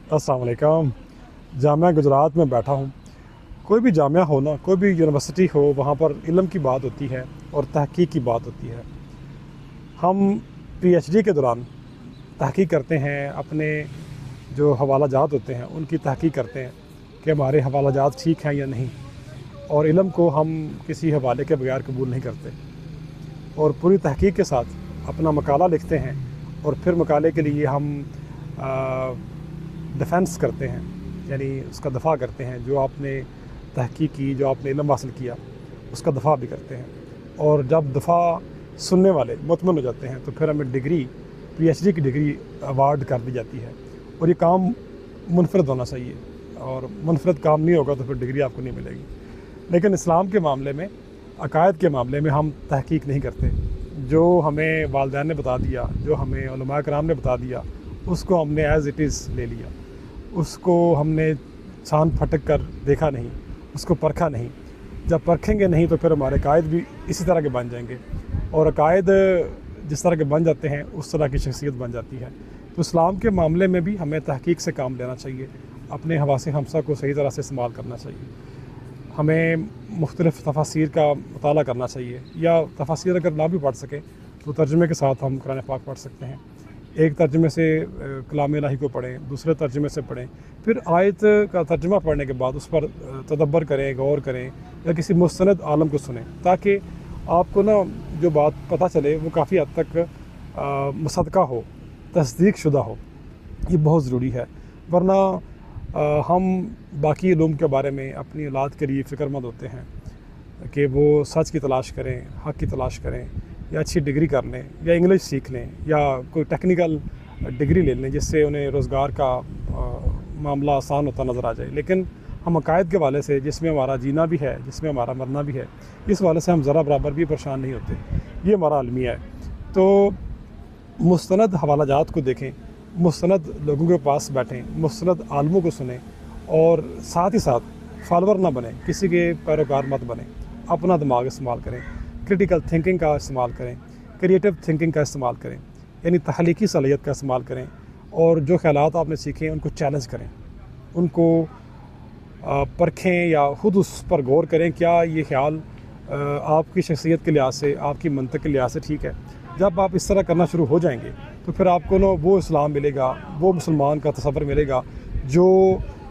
अस्सलाम वालेकुम। जामिया गुजरात में बैठा हूँ। कोई भी जामिया हो ना, कोई भी यूनिवर्सिटी हो, वहाँ पर इल्म की बात होती है और तहकीक की बात होती है। हम पीएचडी के दौरान तहकीक करते हैं, अपने जो हवाला जात होते हैं उनकी तहकीक करते हैं कि हमारे हवाला जात ठीक हैं या नहीं, और इल्म को हम किसी हवाले के बगैर कबूल नहीं करते और पूरी तहकीक के साथ अपना मकाला लिखते हैं और फिर मकाले के लिए हम डिफेंस करते हैं, यानी उसका दफ़ा करते हैं। जो आपने तहकीक की, जो आपने इल्म हासिल किया, उसका दफ़ा भी करते हैं। और जब दफ़ा सुनने वाले मुतमन हो जाते हैं तो फिर हमें डिग्री, पीएचडी की डिग्री अवार्ड कर दी जाती है। और ये काम मुनफरद होना चाहिए, और मुनफरद काम नहीं होगा तो फिर डिग्री आपको नहीं मिलेगी। लेकिन इस्लाम के मामले में, अकायद के मामले में हम तहकीक नहीं करते। जो हमें वालिदैन ने बता दिया, जो हमें उलमा कराम ने बता दिया, उसको हमने एज़ इट इज़ ले लिया। उसको हमने छान फटक कर देखा नहीं, उसको परखा नहीं। जब परखेंगे नहीं तो फिर हमारे अकायद भी इसी तरह के बन जाएंगे, और अकायद जिस तरह के बन जाते हैं उस तरह की शख्सियत बन जाती है। तो इस्लाम के मामले में भी हमें तहकीक से काम लेना चाहिए, अपने हवासे हमसा को सही तरह से इस्तेमाल करना चाहिए। हमें मुख्तलिफ़ तफासीर का मुताला करना चाहिए, या तफासीर अगर ना भी पढ़ सकें तो तर्जुमे के साथ हम कुरान पाक पढ़ सकते हैं। एक तर्जुमे से कलाम इलाही को पढ़ें, दूसरे तर्जुमे से पढ़ें, फिर आयत का तर्जुमा पढ़ने के बाद उस पर तदब्बर करें, गौर करें, या किसी मुस्तनद आलम को सुनें, ताकि आपको ना जो बात पता चले वो काफ़ी हद तक मुसद्दक़ा हो, तस्दीक शुदा हो। ये बहुत ज़रूरी है, वरना हम बाकी इल्म के बारे में अपनी औलाद के लिए फ़िक्रमंद होते हैं कि वो सच की तलाश करें, हक़ की तलाश करें, या अच्छी डिग्री कर लें, या इंग्लिश सीख लें, या कोई टेक्निकल डिग्री ले लें जिससे उन्हें रोज़गार का मामला आसान होता नज़र आ जाए। लेकिन हम अकायद के वाले से, जिसमें हमारा जीना भी है, जिसमें हमारा मरना भी है, इस वाले से हम ज़रा बराबर भी परेशान नहीं होते। ये हमारा अलमिया है। तो मुस्तनद हवालाजात को देखें, मुस्तनद लोगों के पास बैठें, मुस्तनद आलमों को सुनें, और साथ ही साथ फॉलोअर ना बनें, किसी के पैरोकार मत बनें। अपना दिमाग इस्तेमाल करें, क्रिटिकल थिंकिंग का इस्तेमाल करें, क्रिएटिव थिंकिंग का इस्तेमाल करें, यानी तख्लीकी सलाहियत का इस्तेमाल करें, और जो ख़यालात आपने सीखे उनको चैलेंज करें, उनको परखें, या ख़ुद उस पर गौर करें क्या ये ख़्याल आपकी शख्सियत के लिहाज से, आपकी मंतक के लिहाज से ठीक है। जब आप इस तरह करना शुरू हो जाएंगे तो फिर आपको ना वो इस्लाम मिलेगा, वो मुसलमान का तसव्वुर मिलेगा जो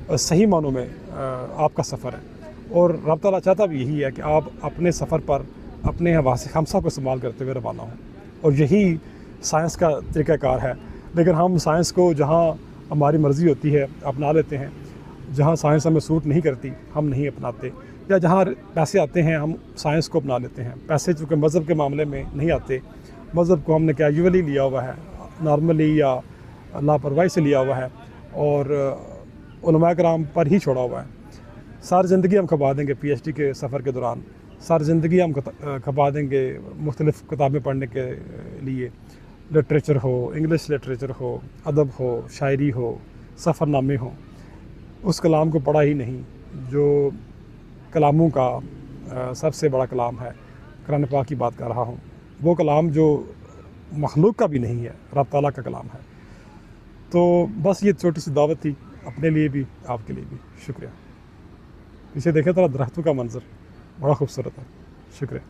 सही मानों में आपका सफ़र है। और रब तआला चाहता भी यही है कि आप अपने सफ़र पर अपने हवासे खमसा को इस्तेमाल करते हुए रवाना हों, और यही साइंस का तरीक़ाकार है। लेकिन हम साइंस को जहाँ हमारी मर्ज़ी होती है अपना लेते हैं, जहाँ साइंस हमें सूट नहीं करती हम नहीं अपनाते, या जहाँ पैसे आते हैं हम साइंस को अपना लेते हैं। पैसे चूँकि मज़हब के मामले में नहीं आते, मज़हब को हमने कैजुअली लिया हुआ है, नॉर्मली या लापरवाही से लिया हुआ है, और उलमा कराम पर ही छोड़ा हुआ है। सारी ज़िंदगी हम खपा देंगे पीएचडी के सफ़र के दौरान, सारी ज़िंदगी हम खपा देंगे मुख्तलिफ़ किताबें पढ़ने के लिए, लिटरेचर हो, इंग्लिश लिटरेचर हो, अदब हो, शायरी हो, सफ़रनामे हो। उस कलाम को पढ़ा ही नहीं जो कलामों का सबसे बड़ा कलाम है। कुरान पाक की बात कर रहा हूँ, वो कलाम जो मखलूक का भी नहीं है, रब ताला का कलाम है। तो बस ये छोटी सी दावत थी, अपने लिए भी आपके लिए भी। शुक्रिया। पीछे देखें तो दरख्तों का मंजर बड़ा खूबसूरत है। शुक्रिया।